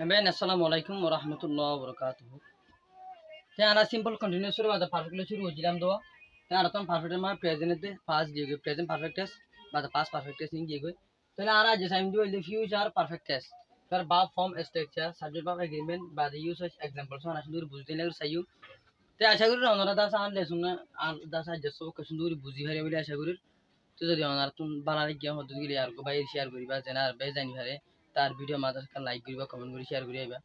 Amen. Assalamualaikum warahmatullahi wabarakatuh. Tiada simple continuous suruh ada perfectly suruh ujilam doa. Tiada tuan perfect mah present itu past juga present perfect tense, pada past perfect tense ini juga. Tiada jasa ini juga the future perfect tense. Tiada verb form structure subject verb agreement pada use of examples mana sundur buzi lagi sayu. Tiada asyik guru orang ada saan lesuna ada sah jaso kesundur buzi hari boleh asyik guru. Tu jadi orang tuh balai kia hotu gili yaar ko bayar share guru bahas jenar bahas jani hari. তার video মাঝে kan like করিবা comment করে share করিবা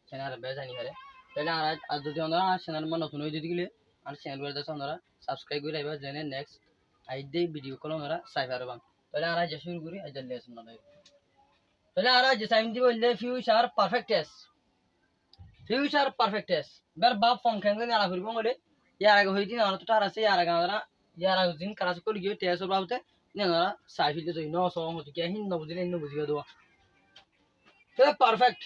channel base জানি পারে তাহলে আর যদি আমরা চ্যানেল মন নতুন হয়ে যদি গেলে আর চ্যানেল করে দাও আমরা সাবস্ক্রাইব করে রাখবা জেনে নেক্সট আইডি ভিডিও কল আমরা চাই পারবা তাহলে আমরা যে শুরু করি আজ লেসন না তাহলে আমরা যে টাইম দিব বললে ফিউচার পারফেক্ট টেস বার বাপ ফর্ম কেন না আলা করিব বলে ইয়ার আগে হইদিন আমরা তো তার আছে ইয়ার আগে আমরা ইয়ার আগে দিন কাজ করি গিয়ে টেস বাবতে না আমরা চাই ফিলতে যাই ন সং হতে কি হিন ন বুঝিলে ন বুঝিবা দেওয়া तो परफेक्ट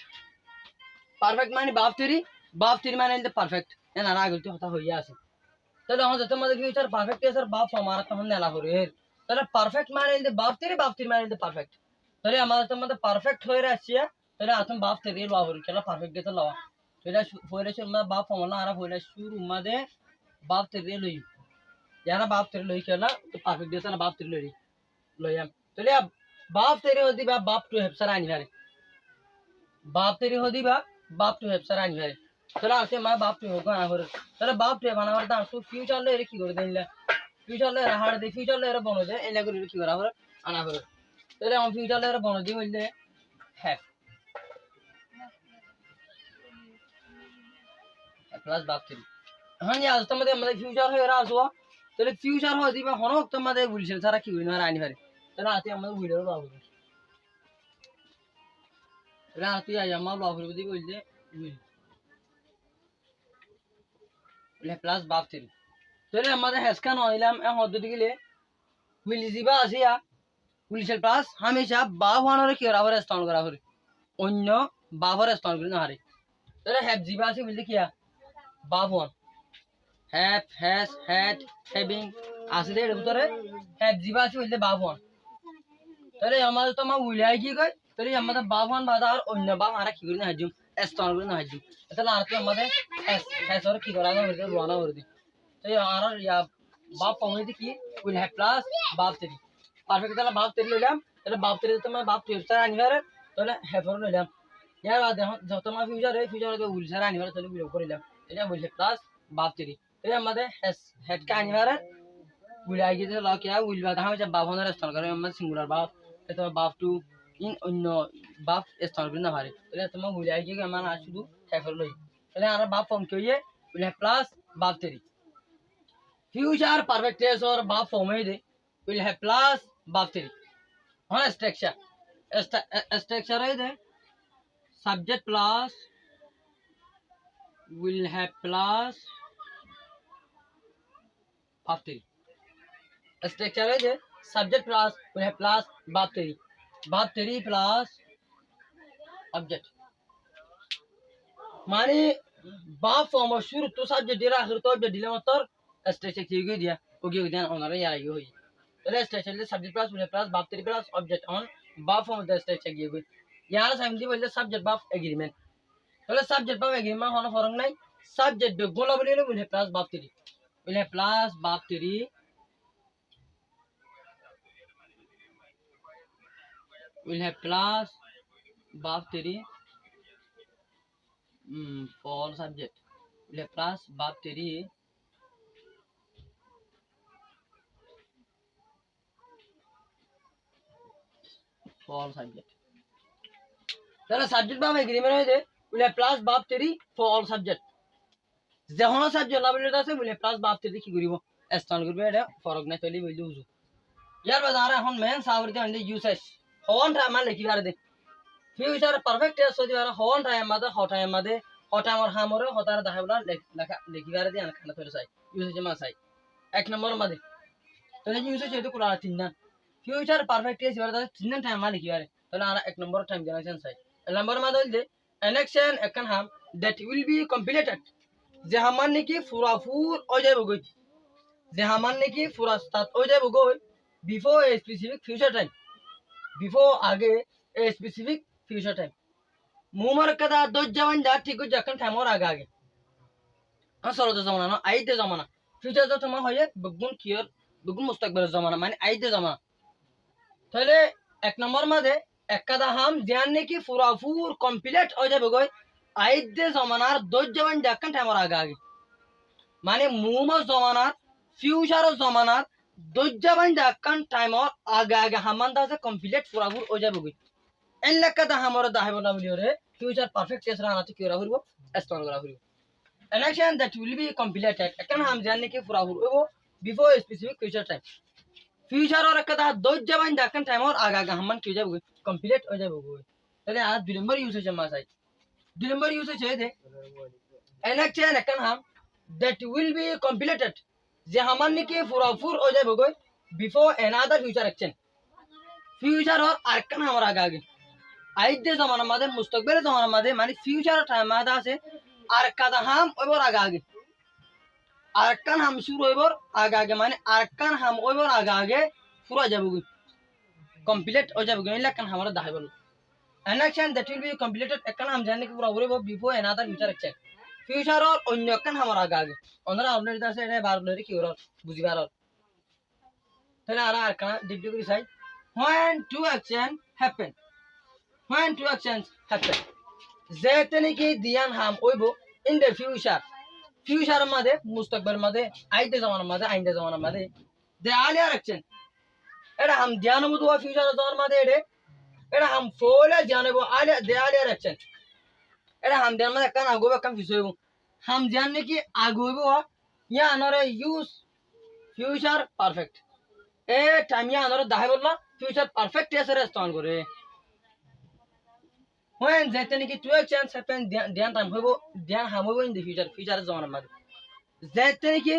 माने बाप तेरी माने इल्दे परफेक्ट है ना रागल तो होता होइया আছে তাহলে আমরা যত আমাদের ফিউচার পারফেক্ট এর বাপ हमारा তখন নেলা করে তাহলে পারফেক্ট মানে ইল্দে বাপ তেরি মানে ইল্দে পারফেক্ট তাহলে আমাদের তো আমাদের পারফেক্ট হয়ে রাখছি তাহলে আতম বাপ তেরি বাপ হরি কেলা পারফেক্ট দিতে লওয়া তাহলে ফয়লে শুরু বাপ ফমলা আর ফয়লে শুরু মাদে বাপ তেরি লই যারা বাপ তেরি লই কেলা তো পারফেক্ট দিতে না বাপ তেরি লইয়া তাহলে বাপ তেরি হদি বাপ টু হেপসার আনি হারে बाप तेरी होदी बाप टू हेप्सर आनी है चलो आसे मैं बाप टू होगा ना फिर चलो बाप टू बना करता तो फ्यूचर ले की कर देन ले फ्यूचर ले हार्ड दे फ्यूचर ले बनो दे एले कर की करा फिर आना फिर चलो हम फ्यूचर ले बनो दी बोलते है प्लस बाप तेरी हां जी आज तो मतलब फ्यूचर है रासो चलो फ्यूचर हो दी होनो तो मतलब बुलशन सारा की ना आनी फिर चलो आते हम वीडियो बाबू রাতে আজ আমার বাবুর বলতে বলে প্লাস বাপ তেরি তাহলে আমাদের হেসকান হইলাম এখন যদি গেলে মিলি দিবা আসিয়া পুলিশের প্লাস হামেশা বাপ ওয়ানরে কি করা হবে স্টন করা হবে অন্য বাপরে স্টন করে না হারে তাহলে হ্যাপ জিবা আছে বলতে কিয়া বাপ ওয়ান হ্যাপ হ্যাজ হ্যাড হ্যাভিং আসলে এর ভিতরে হ্যাপ জিবা আছে বলতে বাপ ওয়ান তাহলে আমাদের তো আমার উইলাই কি কয় তাহলে আমাদের বাপন বাদা আর অন্য বাপ আর কি করে না হাজুম স্টন করে না হাজুম তাহলে আর তো আমাদের হেসর কি করা না হইতে রওনা করে দি তো আর ইয়া বাপ কমে কি উইল হ্যাভ প্লাস বাপ তেরি পারফেক্ট তাহলে বাপ তেরি লইলাম তাহলে বাপ তেরি তো বাপ ফিউচার আনিবার তাহলে হেফর লইলাম ইয়ার বাদে যত মা ফিউচারে উইল সারা আনিবার তাহলে বিয়োগ করিলাম এটা উইল হ্যাভ প্লাস বাপ তেরি তাহলে আমাদের হেড কা আনিবার উইল আই গিয়ে লাও কি উইল বাদা আমি যে বাপনের স্টন করে আমাদের সিঙ্গুলার বাপ এটা বাপ টু in অন্য বাপ স্থান করে না পারে তাহলে তোমার বুঝাই কি আমার আর শুধু হেফর লই তাহলে আর বাপ ফর্ম কি হইয়ে বলে প্লাস বাপ তেরি ফিউচার পারফেক্ট টেন্স और बाप फॉर्म है दे विल हैव प्लस बाप तेरी हां स्ट्रक्चर है the subject plus will have plus बाप तेरी स्ट्रक्चर है the subject plus will have plus बाप तेरी प्लस ऑब्जेक्ट माने बाप फॉर्म शुरू तो सब्जेक्ट दिला आखिर तो ऑब्जेक्ट दिला मतलब स्ट्रक्चर की दिया ओके ध्यान होना रे यार ये हुई तो स्ट्रक्चर ले सब्जेक्ट प्लस बाप तेरी प्लस ऑब्जेक्ट ऑन बाप फॉर्म द स्ट्रक्चर की हुई यहां समझी बोले सब्जेक्ट बाप एग्रीमेंट तो सब्जेक्ट बाप एग्रीमेंट होना फर्क नहीं सब्जेक्ट बे गोला बोले प्लस बाप तेरी बोले प्लस बाप तेरी will have plus बाप तेरी for subject will have plus बाप तेरी for subject তাহলে সাবজেক্ট বাপ এগ্রিমেন্ট হইছে will have plus বাপ তেরি for all subject যখন সাবজেক্ট লাভলিত আছে will have plus বাপ তেরি কি করিব স্থান করবে এটা ফরক নাই তলি বইলে বুঝো ইয়ার বাদ আর এখন মেন সাবরিতে আনলে ইউসেজ হন টাইম লিখি পারে দে ফিউচার পারফেক্ট টেন্স হইতে পারে হন টাইম মাদে হটা আমার হামরে হতার দেখাবলা লেখা লিখি পারে দে আনখানা করে চাই ইউসেজ মা চাই এক নম্বর মাদে তাহলে ইউসেজ হইতে কোলা তিন না ফিউচার পারফেক্ট টেন্স পারে তিন টাইম লিখি পারে তাহলে আর এক নম্বর টাইম জেনারেশন চাই নম্বর মাদে হইতে an action একখান হাম that will be completed যে হামান নাকি ফুরাফুর হয়ে যাবে গই যে হামান নাকি ফুরা স্টার্ট হয়ে যাবে গই before a specific future time before आगे a specific future time মুমর কাদা দজ জামান যা ঠিক যখন টাইমর আগে আগে আসলে তো জমানা না আইতে জমানা ফিউচার তো তোমার হয়ে বগুন কিয়র বগুন মুস্তাকবিলের জমানা মানে আইতে জমানা তাহলে এক নম্বর মাঝে একটা হাম ধ্যান নাকি ফুরাফুর কমপ্লিট হয়ে যাবে গই আইতে জমানার দজ জামান যখন টাইমর আগে আগে মানে মুমর জমানার ফিউচার জমানার দজ জামান যখন টাইমর আগে আগে হামান দা কমপ্লিট ফুরাফুর হয়ে যাবে গই এন লেখাটা হামর দাহিব না বলিওরে ফিউচার পারফেক্ট কেস রানা তো কিরা হইব স্ট্রং করা হইব an action that will be completed এখানে হাম জানি কি পুরা হইব before specific future time future আর একটা দজ জাবান দেখেন টাইম আর আগা আগা হামান কি যাবে কমপ্লিট হয়ে যাবে তাহলে আর দুই নম্বর ইউজ হচ্ছে মাসাই দুই নম্বর ইউজ হচ্ছে দে an action এখানে হাম that will be completed যে হামান নাকি পুরা ফুর হয়ে যাবে before another future action future আর এখানে আমার আগা আগে আইতে জমানার মাঝে মুস্তাকবিলের জমানার মাঝে মানে ফিউচার টাইম মাঝে আছে আর কাদা হাম ওইবার আগা আগে আর কান হাম শুরু হইবার আগা আগে মানে আর কান হাম ওইবার আগা আগে পুরা যাবো কমপ্লিট হয়ে যাবে এলা কান হামার দাহাই বলো an action that will be completed একান হাম জানি কি পুরা হইব before another future action future আর অন্য কান হামার আগা আগে অন্যরা আপডেট আছে এটা বার বলে কি ওরা বুঝিবার তাহলে আর কান ডিপি করে চাই when two action happen when two actions happen যেতে নাকি দিয়ান হাম ওইব ইন দ্য ফিউচার মাঝে মুস্তাকবিলের মাঝে আইতে জমানার মাঝে আইতে জমানার মাঝে দে আলিয়ার অ্যাকশন এটা হাম ধ্যান হবো তো ফিউচার জমানার মাঝে এটা হাম ফোলে ধ্যান হবো আলিয়া দে আলিয়ার অ্যাকশন এটা হাম ধ্যান মাঝে কান আগো কাম ফিউচার হবো হাম ধ্যান নাকি আগো হইব ইয়া আনারে ইউজ ফিউচার পারফেক্ট এ টাইম ইয়া আনারে দাহাই বললা ফিউচার পারফেক্ট এসে রেস্টন করে when যেতে নাকি two actions happen ধ্যান টাইম হইব ধ্যান হাম হইব ইন দ্য ফিউচার জমানার মাঝে যেতে নাকি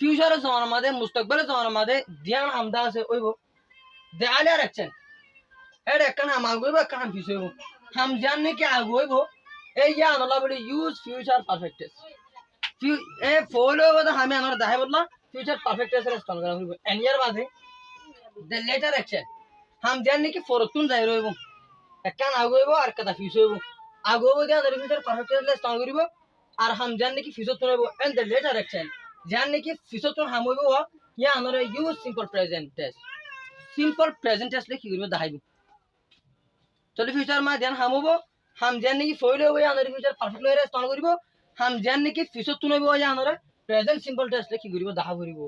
ফিউচার জমানার মাঝে মুস্তাকবিলের জমানার মাঝে ধ্যান হামদা আছে হইব দে আলিয়ার অ্যাকশন এটা একখান হাম আগো হইব একখান হাম ফিউচার হইব হাম ধ্যান নাকি আগো হইব এই ইয়া আনলা বলে use future perfect a follow হইব হামে আনার দাহাই বললা ফিউচার পারফেক্ট এর রেসপন্স করা হইব এন ইয়ার মাঝে দে লেটার অ্যাকশন হাম ধ্যান নাকি ফরতুন যাই রইব একখান আগো হইব আর কথা ফিউচার হইব আগো হইব দিয়া ধরে ফিউচার পারফেক্ট এর রেসপন্স করিব আর হাম ধ্যান নাকি ফিউচার তুন হইব এন্ড দে লেটার অ্যাকশন ধ্যান নাকি ফিউচার তুন হাম হইব ইয়া আনার ইউজ সিম্পল প্রেজেন্ট টেন্স কি করিব দাহাইব চলে ফিউচার মা ধ্যান হাম হইব হাম ধ্যান নাকি ফইল হইব ইয়া আনার ফিউচার পারফেক্ট এর রেসপন্স করিব হাম ধ্যান নাকি ফিউচার তুন হইব ইয়া আনার প্রেজেন্ট সিম্পল টেন্স কি করিব দাহা করিব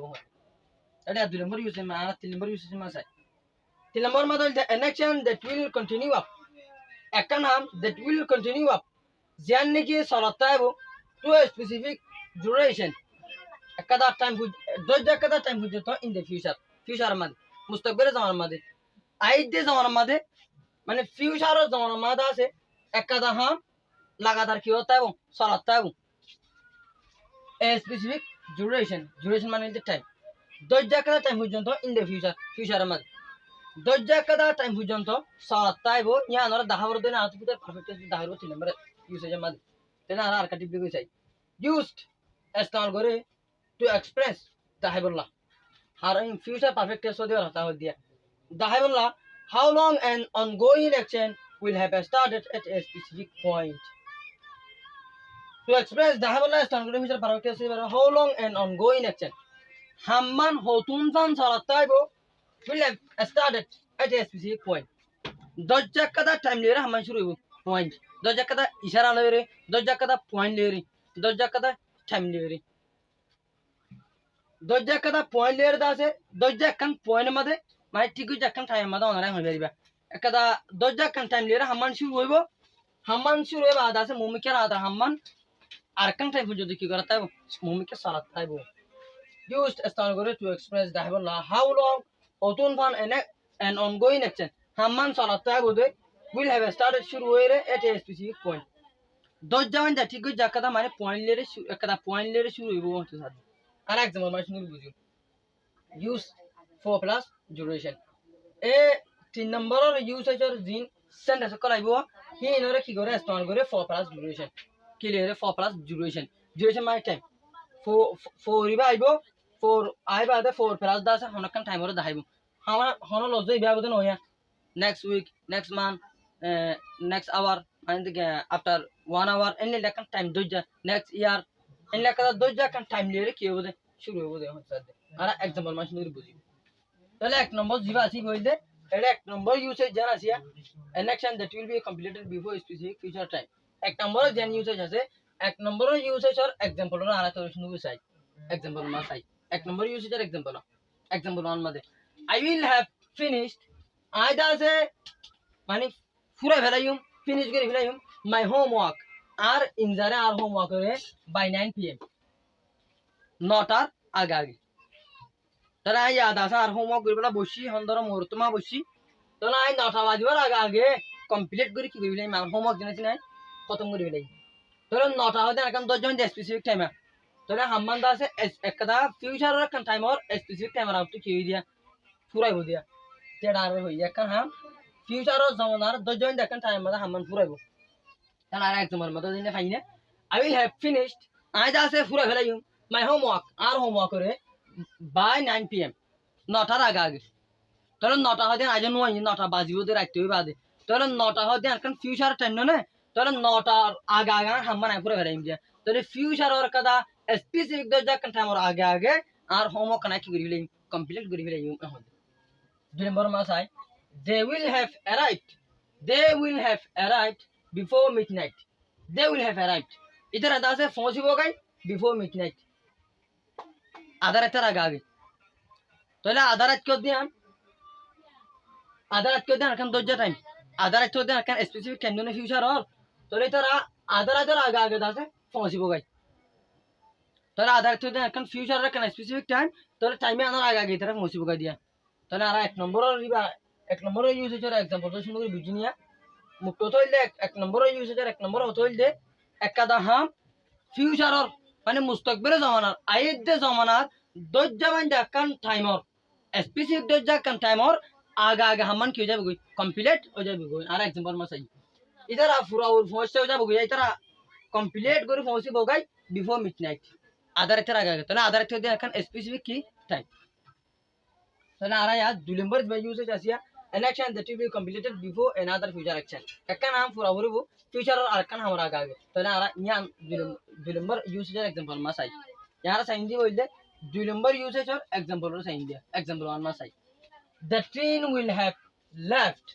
এটা দুই নম্বর ইউজ মা তিন নম্বর ইউজ মা চাই তিন নম্বর মা দল an action that will continue up একটা নাম that will continue up জ্ঞান নাকি চলতে হইব টু স্পেসিফিক ডিউরেশন একটা টাইম দশ একটা টাইম পর্যন্ত ইন দ্য ফিউচার মাঝে মুস্তাকবিলের জমানার মাঝে আইতে জমানার মাঝে মানে ফিউচারের জমানার মাঝে আছে একটা হাম লাগাতার কি হতে হইব চলতে হইব স্পেসিফিক ডিউরেশন মানে টাইম দশ একটা টাইম পর্যন্ত ইন দ্য ফিউচারের মাঝে দশ একটা টাইম পর্যন্ত চলতে হইব ইয়া আনার দাহাবর দিন আত ভিতরে পারফেক্ট দাহাবর তিন নম্বরে ইউজের মাঝে তেনা আর কাটি দিবে চাই used ইস্তেমাল করে to express দাহাইবুল্লাহ আর ইন ফিউচার পারফেক্ট টেন্স দিয়ে হতা হই দিয়া দাহাইবুল্লাহ how long an ongoing action will have started at a specific point to express দাহাইবুল্লাহ ইস্তেমাল করে ফিউচার পারফেক্ট টেন্স দিয়ে how long an ongoing action হাম্মান হতুন জান চলতে হইব will have started at a specific point দশ জায়গাটা টাইম লিয়ে হাম্মান শুরু হইব পয়েন্ট দশ জায়গাটা ইশারা লইরে দশ জায়গাটা পয়েন্ট লিয়ে দশ জায়গাটা টাইম লিয়ে দশ জায়গাটা পয়েন্ট লিয়ে আছে দশ জায়গান পয়েন্টের মধ্যে মানে ঠিক হইছে একখান টাইমের মধ্যে অনারাই হয়ে যাবে একটা দশ জায়গান টাইম লিয়ে হাম্মান শুরু হইব হাম্মান শুরু হইব আদা আছে মুমিকের আদা হাম্মান আর একখান টাইম পর্যন্ত কি করা তাইব মুমিকে চালাতে তাইব used ইস্তেমাল করে to express দাহাইবুল্লাহ how long অতুন ফান an ongoing action হাম্মান চলাতে তাইব will have started শুরু হইরে at a specific point দশ যাওয়ান যা ঠিক হইছে একটা মানে পয়েন্ট লিয়ে একটা পয়েন্ট লিয়ে শুরু হইব হচ্ছে স্যার আর এক্সাম্পল মানে শুনুন বুঝুন use for plus duration এ তিন নম্বরের ইউজ হইছে জিন সেন্টেন্স করাইব হি ইনরে কি করে ইস্তেমাল করে for plus duration কি লিয়ে for plus duration মানে টাইম for ইবা আইব for আইবা দে for plus দাস হনকান টাইমরে দাহাইব আমরা হন লজ ইবা বদন হইয়া next week next month next hour and after 1 hour in like time doja next year in like doja kan time liye ki hobe শুরু হবে হচ্ছে আর এক্সাম্পল মাস নরি বুঝি তাহলে এক নম্বর জিবা আসি কইলে এটা এক নম্বর ইউসেজ জানা আছে an action that will be completed before specific future time এক নম্বর জেন ইউসেজ আছে এক নম্বর ইউসেজ আর এক্সাম্পল আর তো শুনু চাই এক্সাম্পল মা চাই এক নম্বর ইউসেজ আর এক্সাম্পল ওয়ান মধ্যে I will have finished I does মানে পুরো ফেলাইম ফিনিশ করে ফেলাইম মাই হোমওয়ার্ক আর ইনজারে আর হোমওয়ার্ক করে বাই 9 pm নটার আগে আগে তাহলে আই আদা আর হোমওয়ার্ক করে বেলা বসি হন্দর মুহূর্তমা বসি তাহলে আই 9টা বাজবার আগে আগে কমপ্লিট করে কি করে ফেলাইম হোমওয়ার্ক জানাছি না খতম করে ফেলাই তাহলে 9টা হতে এখন 10 জন স্পেসিফিক টাইম তাহলে হাম্মান দা আছে একটা ফিউচার আর একটা টাইম আর স্পেসিফিক টাইম আর আপনি কি দিয়া ফুরাইব দিয়া তেডা আর হই এখন হাম ফিউচার আর জমানার 10 জন দেখেন টাইম মধ্যে হাম্মান ফুরাইব তাহলে আর একদম মধ্যে দিনে ফাইনে I will have finished I just say ফুরা ফেলাইম my homework আর হোমওয়ার্ক করে by 9 pm নটার আগে আগে তাহলে 9টা হতে আজ নয় 9টা বাজিব দে রাখতে হইবা দে তাহলে 9টা হতে এখন ফিউচার টাইম না তাহলে 9টার আগে আগে হাম্মান ফুরা ফেলাইম দিয়া তাহলে ফিউচার আর কাদা স্পেসিফিক দরজা কান টাইম আর আগে আগে আর হোমওয়ার্ক না কি করি ফেলাইম কমপ্লিট করি ফেলাইম এখন দুই নম্বর মাস I they will have arrived before midnight they will have arrived इधर अदा से पहुंची हो गई before midnight आधा रात आगे आगे तो ले आधा रात क्यों दिया अरकान दो टाइम आधा रात क्यों दिया अरकान स्पेसिफिक टाइम दोनों फ्यूचर और तो ले इधर आधा रात आगे आगे दा से पहुंची हो गई तो ले आधा रात क्यों दिया अरकान फ्यूचर अरकान स्पेसिफिक टाइम तो ले टाइम में आधा आगे आगे इधर पहुंची हो गई दिया तो ले आरा एक नंबर यूसेज और एग्जांपल तो শুনে বুঝিনিয়া মুক্ত হইলে এক নম্বর ইউসেজ আর এক নম্বর হতে হইলে একাদা হাম ফিউচার আর মানে মুস্তাকবিলে জামানার আইদে জামানার দজ্জামান দেখান টাইমর স্পেসিফিক দজ্জা কান টাইমর আগা আগা হামান কি যাবে কমপ্লিট হয়ে যাবে আর एग्जांपल মা চাই ইদারা পুরা ওর ফসে হয়ে যাবে ইদারা কমপ্লিট করে পৌঁছি বগাই বিফোর মিডনাইট আদার এর আগে আগে তাহলে আদার এর দিয়ে এখন স্পেসিফিক কি টাইম তাহলে আরা ইয়া দুই নম্বর ইউসেজ আসিয়া an action that will be completed before another future action ekkan ham pura buribu future or arkan hamara agage tole ara yan dui number usage or example ma sai yara sign di boilde dui number usage or example or sign dia example one ma sai the train will have left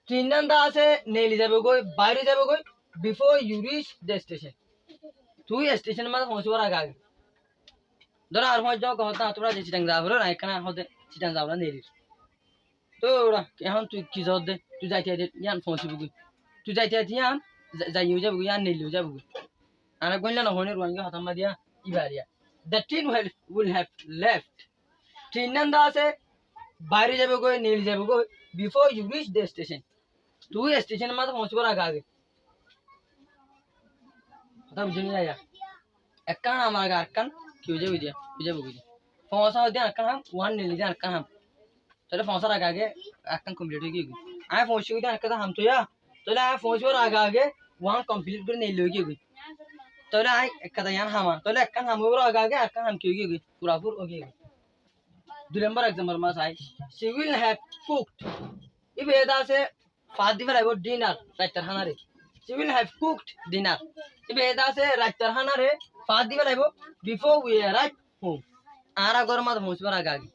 train nanda ase neli jabe goi baire jabe goi before you reach the station tu station ma pahunchbar agage dora ar hoy jaw कहता তোরা যে চিটাং যাবো না এখানে হতে চিটাং যাবো না নেলি তো ওরা এখন তুই কি জব দে তুই যাইতে ইয়ান পৌঁছিব তুই যাইতে ইয়ান যাইও যাবো ইয়ান নেলিও যাবো আনা কইলা না হনের ওয়াঙ্গে হতাম দিয়া ইবারিয়া the train will have left train Nanda আছে বাইরে যাবে কই নেলি যাবে কই before you reach the station তুই স্টেশন মধ্যে পৌঁছবার আগে আগে কথা বুঝনি আয়া একখান আমার আগে আরকান কি হয়ে যাবে বুঝে বুঝি পৌঁছা হতে আরকান হাম ওয়ান নেলি যা আরকান হাম তাহলে পৌঁছার আগে আগে আরকান কমপ্লিট হয়ে গিয়ে আমি পৌঁছে গিয়ে আরকান হাম তো ইয়া তাহলে আমি পৌঁছবার আগে আগে ওয়ান কমপ্লিট করে নেলি হয়ে গিয়ে তাহলে আই একটা ইয়ান হামা তাহলে একখান হামবার আগে আগে আরকান হাম কি হয়ে গিয়ে পুরাপুর হয়ে গিয়ে দুই নম্বর एग्जांपल মাস আই she will have cooked ইবে এটা আছে ফাদ দিবে লাইব ডিনার রাতের খানারে she will have cooked dinner ইবে এটা আছে রাতের খানারে ফাদ দিবে লাইব before we arrive home আরা গরম মাদ পৌঁছবার আগে আগে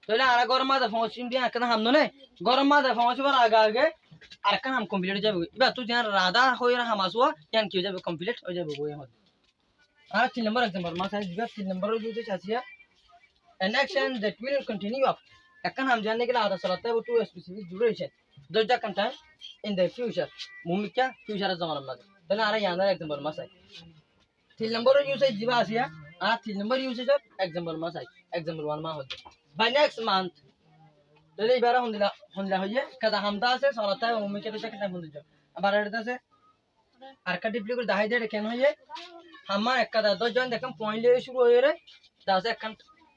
তাহলে আরা গরম মাদ পৌঁছিম দিয়া কেন হাম ননে গরম মাদ পৌঁছবার আগে আগে আর কেন হাম কমপ্লিট হয়ে যাবে এবার তুই জান রাধা হইরা হামাসুয়া কেন কি হয়ে যাবে কমপ্লিট হয়ে যাবে বই এখন আর 3 নম্বর एग्जांपल মাস আই দিবা 3 নম্বর ইউজ আছে an action that will continue up এখন हम जानने के लिए आधा चलाता है वो टू स्पेसिफिक ड्यूरेशन जो जा कंटेंट इन द फ्यूचर मुंह क्या फ्यूचर जमाना में तो ना आ रहा है यहाँ एग्जांपल मस है 3 नंबर यूसेज जीवा आसिया आ 3 नंबर यूसेज एग्जांपल मस है एग्जांपल 1 में होते बाय नेक्स्ट मंथ तो ले बारा होंदिला होइए कदा हमदा से चलाता है मुंह के तो क्या होंदिला जो अब आरदा से आर्काटिवली को दाही दे केन होइए हमार एकदा दो जन देखम पॉइंट ले शुरू होए रे दासे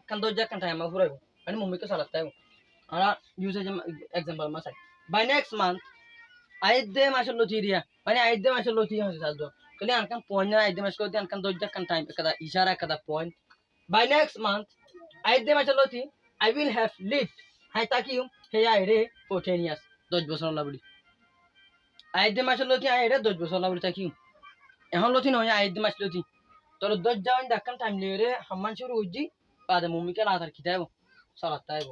kan dojja kan time afura ani mummy ko salata है ara usage example ma sai by next month aidde mashallo tiria ani aidde mashallo tiya hoje saldo kali ankan point na aidde mashallo ti ankan dojja kan time kada ishara kada point by next month aidde mashallo ti I will have lived hai taki hum he ya ere for 10 years 10 বছর লাবড়ি আইদে মাসের লতি I এটা 10 বছর লাবড়ি থাকি এখন লতি নয় আইদে মাস লতি তোর 10 যাওয়ান দেখান টাইম লিয়ে হাম্মান শুরু হইজি বাদে মম্মিকে না তার খিদাইব সালাত তাইব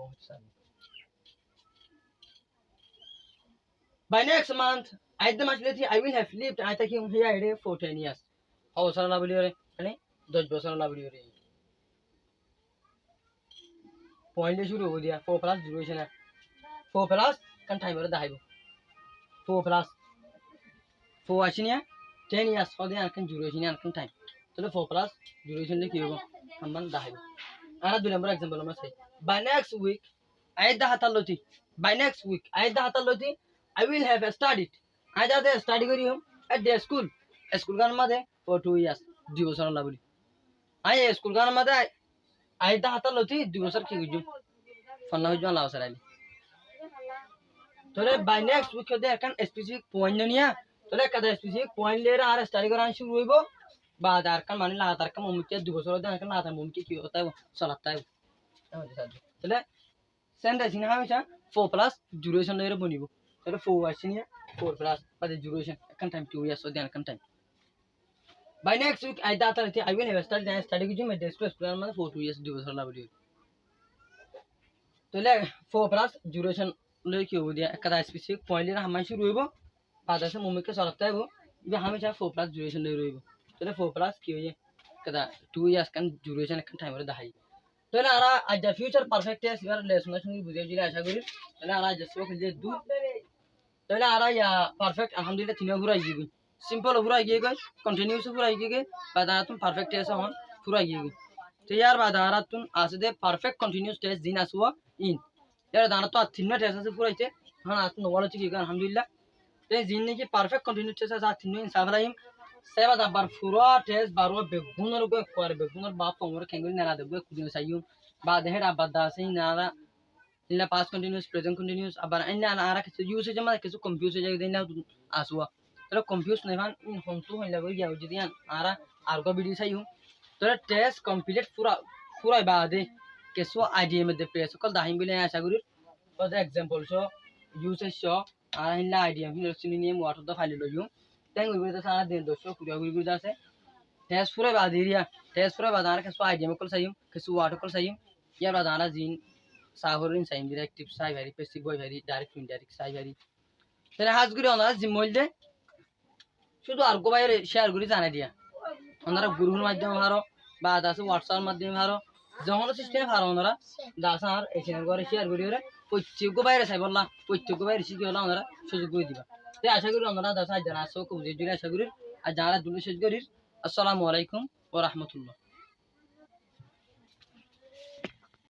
by next month আইদে মাস লতি I will have lived I থাকি here here for 10 years অবসর লাবড়ি রে মানে 10 বছর লাবড়ি রে পয়েন্টে শুরু হয়ে দিয়া 4 প্লাস ডিউরেশন 4 প্লাস কান টাইম রে দেখাইব 4 প্লাস 4 আসিনিয়া 10 years for the আনকান ডিউরেশন আনকান টাইম তাহলে 4 প্লাস ডিউরেশন লে কি হবে হাম্মান দেখাইব আর দুই নম্বর एग्जांपल আমরা চাই by next week আইদা হাতালতি by next week আইদা হাতালতি I will have studied আইদা তে স্টাডি করি হম at the school স্কুল গান মাঝে for 2 years 2 বছর লাবলি আই স্কুল গান মাঝে আইদা হাতালতি 2 বছর কি বুঝু ফন্না হইজ আল্লাহ সারাইলি তোরে বাই নেক্সট উইক দে এখন স্পেসিফিক পয়েন্ট নিয়া তোরে কাদা স্পেসিফিক পয়েন্ট লেরা আর স্টাডি করা শুরু হইব বা আর কান মানে লা তার কাম মুমিকে 2 বছর দে এখন না তার মুমিকে কি হতাইব সালাতাইব তাহলে সেন্টেন্স ইন হামেশা 4 প্লাস ডিউরেশন লেরে বনিব তাহলে 4 আসিনিয়া 4 প্লাস বাদে ডিউরেশন এখন টাইম 2 ইয়ার্স দে এখন time by next week I data I will have study কিছু মে ডেস্ক স্কুল মানে 4 2 ইয়ার্স 2 বছর লাবলি তাহলে 4 প্লাস ডিউরেশন লে কি হইব দিয়া একটা স্পেসিফিক পয়েন্ট লেরা হামাই শুরু হইব বাদে সে মুমিকে সালাতাইব যে হামেশা 4 প্লাস ডিউরেশন লে রইব তাহলে 4 প্লাস কি হইয়ে kada 2 years kan duration kan time রে দেখাই তাহলে আরা আজ ফিউচার পারফেক্ট টেন্স এর লেসন শুনি বুঝে দিলে আশা করি তাহলে আরা যে সব যে দু তাহলে আরা ইয়া পারফেক্ট আলহামদুলিল্লাহ তিন ঘুরাই গই সিম্পল ঘুরাই গই কন্টিনিউয়াস ঘুরাই গই বাদা তুম পারফেক্ট টেন্স হন ঘুরাই গই তো यार বাদা আরা তুম আসে দে পারফেক্ট কন্টিনিউয়াস টেন্স দিন আসুয়া ইন यार দানা তো তিন টেন্স আছে ঘুরাইতে হন আত নওয়াল ঠিক গই আলহামদুলিল্লাহ তে জিন নাকি পারফেক্ট কন্টিনিউয়াস টেন্স আছে তিন ইনশাআল্লাহ Seba da bar fura tes baro begunor go kwar begunor ba pomor kengul na de go kudin sayu ba de hera badda sai na illa past continuous present continuous abar anna na ara kisu usage ma kisu confuse jay de na aswa tero confuse ne van in hontu hoila go ya ujidian ara argo bidi sayu tero test complete pura ba de kisu idea me de press kol dahim bile asha guri for the example so usage so ara illa idea hin synonym what of the file lo you Teng we will सारा दिन दोस्तों पूरा गुरु दास है test पूरा बाद area test पूरा बाद आना के सो आइडिया में कल सही के सो वाटर कल सही ये बाद आना जीन साहोरिन सही डायरेक्टिव साइ वेरी पेसिव बॉय वेरी डायरेक्ट इनडायरेक्ट साइ वेरी तेरे हाथ गुरु आना जिमोल दे শুধু আর গো বাইরে শেয়ার করি জানা দিয়া ওনারা গুরুর মাধ্যমে ভালো বা দাস হোয়াটসঅ্যাপ মাধ্যমে ভালো যখন সিস্টেমে ভালো ওনারা দাস আর এখানে করে শেয়ার করি ওরে প্রত্যেক বাইরে চাই বললা প্রত্যেক বাইরে শিখে হলো ওনারা সুযোগ করে দিবা তে আশা করি ওনারা দাস আজ জানা সব বুঝে দিলে আশা করি আর যারা দুটো শেষ করি আসসালামু আলাইকুম ওয়া রাহমাতুল্লাহ